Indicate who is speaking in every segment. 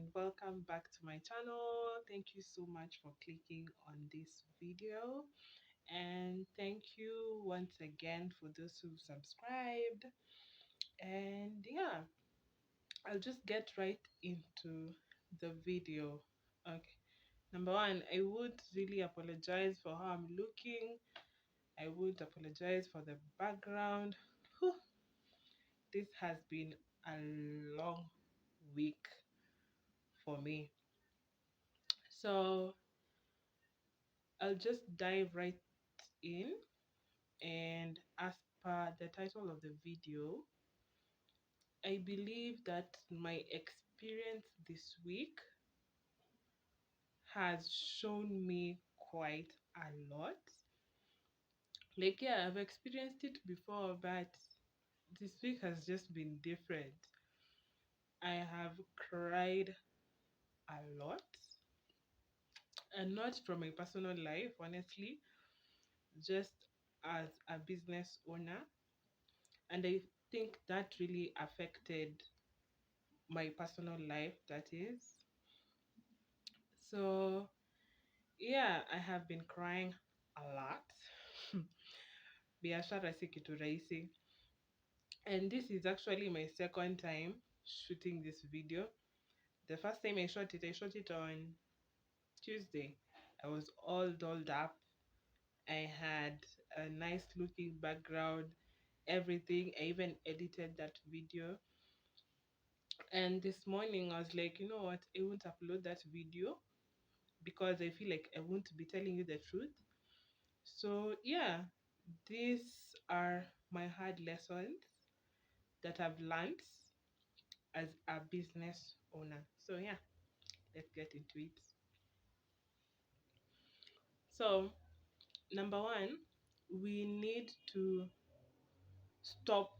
Speaker 1: and welcome back to my channel. Thank you so much for clicking on this video, and thank you once again for those who've subscribed. And yeah, I'll just get right into the video. Okay, number one, I would really apologize for how I'm looking. I would apologize for the background. Whew, this has been a long week for me. So I'll just dive right in. And as per the title of the video, I believe that my experience this week has shown me quite a lot. Like, yeah, I've experienced it before, but this week has just been different. I have cried a lot, and not from my personal life, honestly, just as a business owner. And I think that really affected my personal life, that is. So, yeah, I have been crying a lot. Biashara si kitu rahisi. And this is actually my second time shooting this video. The first time I shot it on Tuesday. I was all dolled up. I had a nice looking background, everything. I even edited that video. And this morning I was like, you know what? I won't upload that video because I feel like I won't be telling you the truth. So, yeah, these are my hard lessons that I've learned as a business owner. So, yeah, let's get into it. So, number one, we need to stop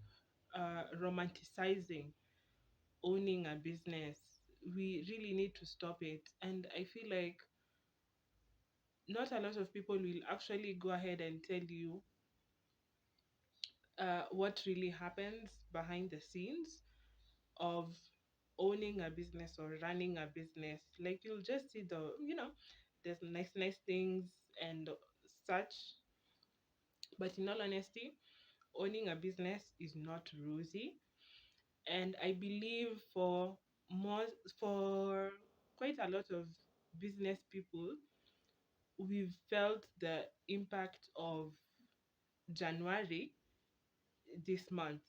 Speaker 1: romanticizing owning a business. We really need to stop it. And I feel like not a lot of people will actually go ahead and tell you what really happens behind the scenes of owning a business or running a business. Like, you'll just see there's nice things and such. But in all honesty, owning a business is not rosy. And I believe for quite a lot of business people, we've felt the impact of January this month,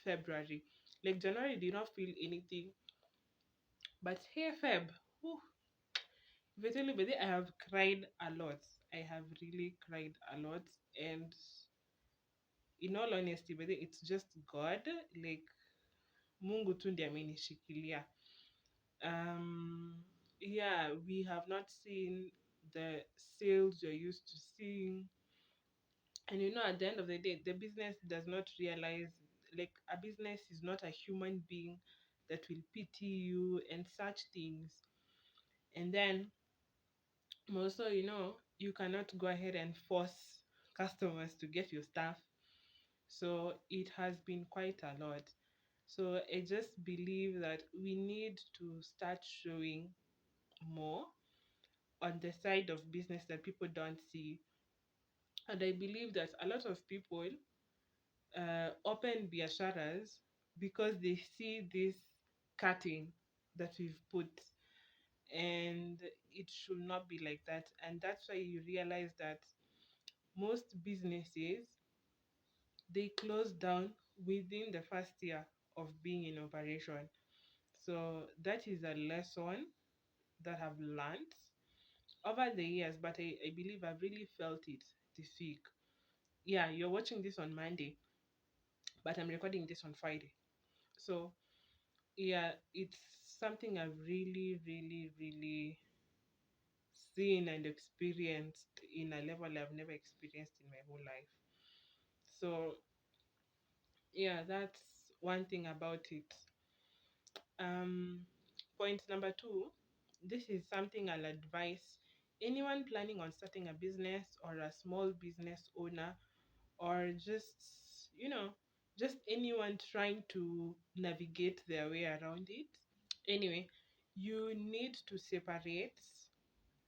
Speaker 1: February. Like, January did not feel anything. But here, Feb, whew, Virtually, but I have cried a lot. I have really cried a lot, and in all honesty, but it's just God. Like, Mungu tu ndiye amenishikilia. Yeah, we have not seen the sales you're used to seeing, and at the end of the day, the business does not realize, like, a business is not a human being that will pity you and such things. And then also, you cannot go ahead and force customers to get your stuff. So it has been quite a lot. So I just believe that we need to start showing more on the side of business that people don't see. And I believe that a lot of people open biasharas because they see this cutting that we've put, and it should not be like that. And that's why you realize that most businesses, they close down within the first year of being in operation. So that is a lesson that I've learned over the years, but I believe I've really felt it this week. Yeah, you're watching this on Monday, but I'm recording this on Friday. So yeah, it's something I've really, really, really seen and experienced in a level I've never experienced in my whole life. So yeah, that's one thing about it. Um, Point number two, this is something I'll advise anyone planning on starting a business or a small business owner, or just anyone trying to navigate their way around it. Anyway, you need to separate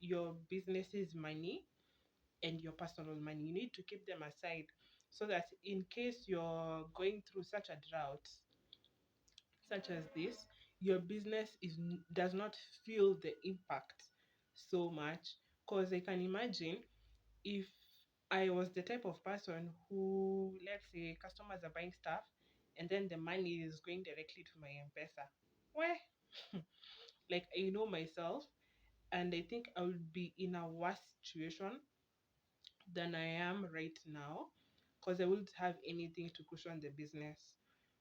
Speaker 1: your business's money and your personal money. You need to keep them aside so that in case you're going through such a drought, such as this, your business does not feel the impact so much. Because I can imagine if I was the type of person who, let's say, customers are buying stuff and then the money is going directly to my M-Pesa. Where, like, I know myself, and I think I would be in a worse situation than I am right now because I wouldn't have anything to cushion the business.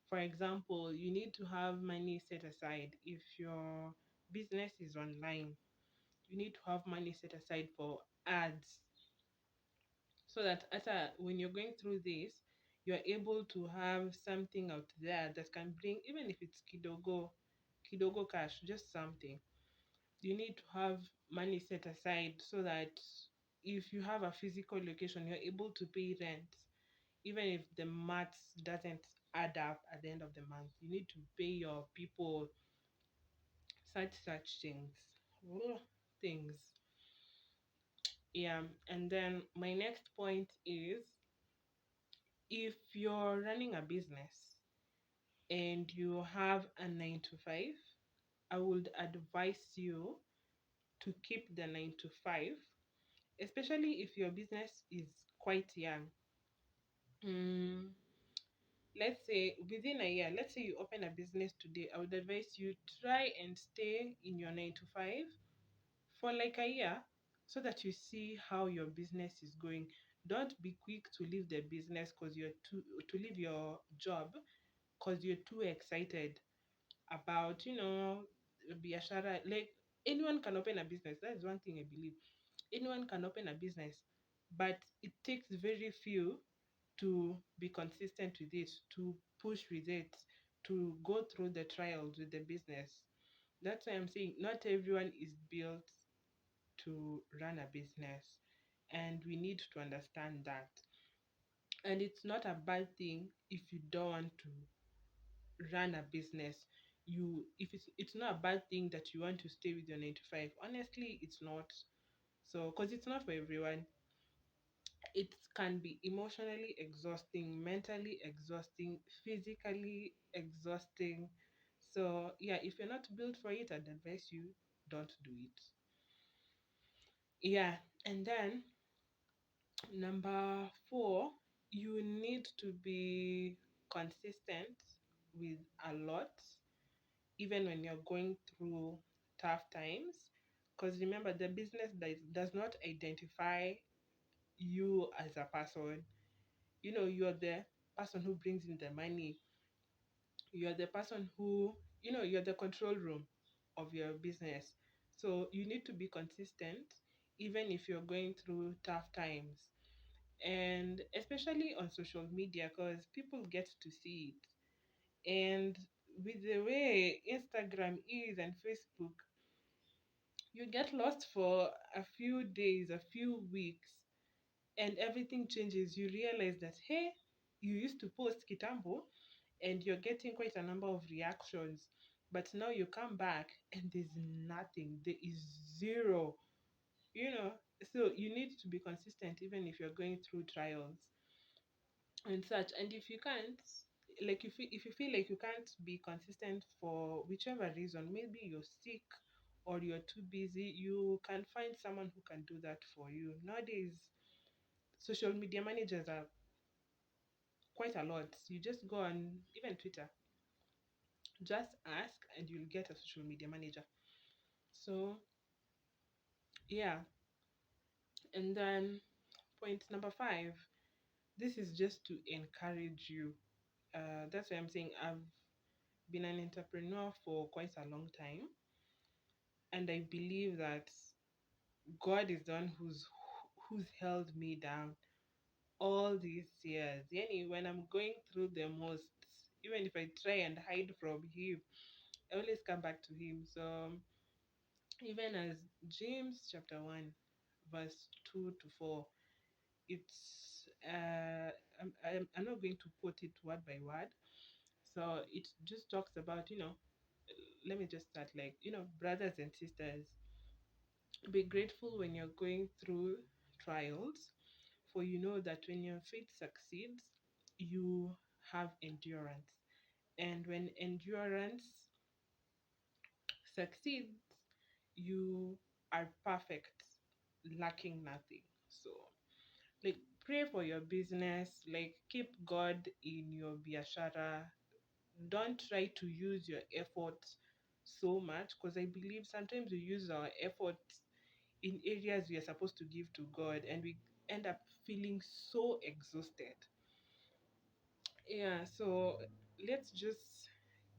Speaker 1: For example, you need to have money set aside if your business is online. You need to have money set aside for ads so that when you're going through this, you're able to have something out there that can bring, even if it's kidogo cash, just something. You need to have money set aside so that if you have a physical location, you're able to pay rent, even if the maths doesn't add up at the end of the month. You need to pay your people such things. Oh, things. Yeah. And then my next point is, if you're running a business and you have a 9 to 5, I would advise you to keep the 9 to 5, especially if your business is quite young. Mm, let's say within a year, let's say you open a business today, I would advise you try and stay in your 9 to 5 for like a year so that you see how your business is going. Don't be quick to leave the business because you're too to leave your job because you're too excited about, biashara. Like, anyone can open a business. That is one thing I believe. Anyone can open a business, but it takes very few to be consistent with it, to push with it, to go through the trials with the business. That's why I'm saying not everyone is built to run a business, and we need to understand that. And it's not a bad thing if you don't want to run a business. It's not a bad thing that you want to stay with your 9 to 5. Honestly, it's not. So, because it's not for everyone. It can be emotionally exhausting, mentally exhausting, physically exhausting. So yeah, if you're not built for it, I'd advise you don't do it. Yeah, and then number 4, you need to be consistent with a lot, even when you're going through tough times. Because remember, the business does not identify you as a person. You're the person who brings in the money. You're the person who, you're the control room of your business. So you need to be consistent even if you're going through tough times. And especially on social media, because people get to see it. And with the way Instagram is and Facebook, you get lost for a few days, a few weeks, and everything changes. You realize that, hey, you used to post kitambo and you're getting quite a number of reactions, but now you come back and there's nothing. There is zero, you know. So you need to be consistent even if you're going through trials and such. And if you can't, like, if you feel like you can't be consistent for whichever reason, maybe you're sick or you're too busy, you can find someone who can do that for you. Nowadays, social media managers are quite a lot. You just go on even Twitter, just ask and you'll get a social media manager. So yeah. And then point number 5, this is just to encourage you. That's why I'm saying I've been an entrepreneur for quite a long time, and I believe that God is the one who's held me down all these years. Yani, when I'm going through the most, even if I try and hide from Him, I always come back to Him. So even as James chapter 1, verse 2 to 4, it's I'm not going to quote it word by word. So it just talks about, let me just start, like, brothers and sisters, be grateful when you're going through trials, for you know that when your faith succeeds, you have endurance. And when endurance succeeds, you are perfect, lacking nothing. So, like, pray for your business, like, keep God in your biashara. Don't try to use your effort so much, because I believe sometimes we use our effort in areas we are supposed to give to God, and we end up feeling so exhausted. Yeah, so let's just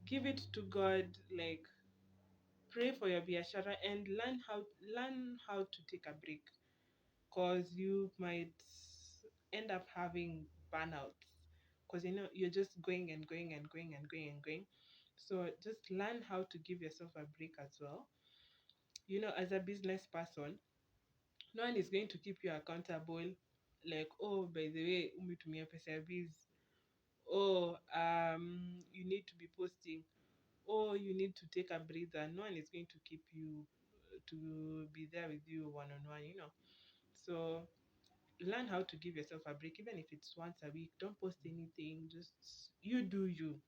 Speaker 1: give it to God, like, pray for your biashara and learn how to take a break, because you might end up having burnouts, because you're just going and going and going and going and going. So just learn how to give yourself a break as well. As a business person, no one is going to keep you accountable, like, oh, by the way, umetumia pesa ya biz, oh, you need to be posting, oh, you need to take a breather. No one is going to keep you, to be there with you one on one. So learn how to give yourself a break, even if it's once a week. Don't post anything, just you do you.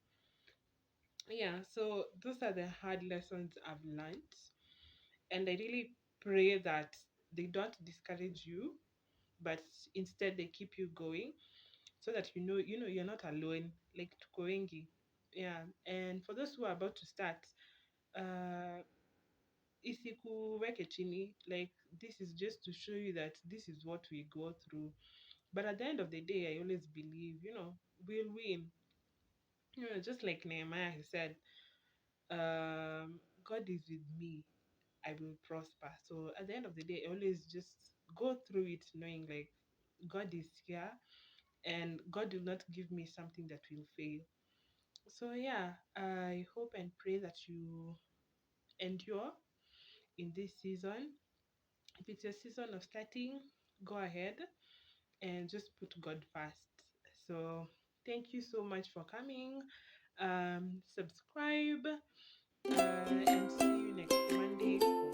Speaker 1: Yeah, so those are the hard lessons I've learned, and I really pray that they don't discourage you, but instead they keep you going, so that you're not alone, like tuko wengi. Yeah, and for those who are about to start, uh isikuweke chini, like, this is just to show you that this is what we go through, but at the end of the day, I always believe, we'll win. Just like Nehemiah, he said, God is with me, I will prosper. So at the end of the day, I always just go through it knowing, like, God is here, and God will not give me something that will fail. So yeah, I hope and pray that you endure in this season. If it's your season of starting, go ahead and just put God first. So thank you so much for coming. Subscribe, and see you next Monday for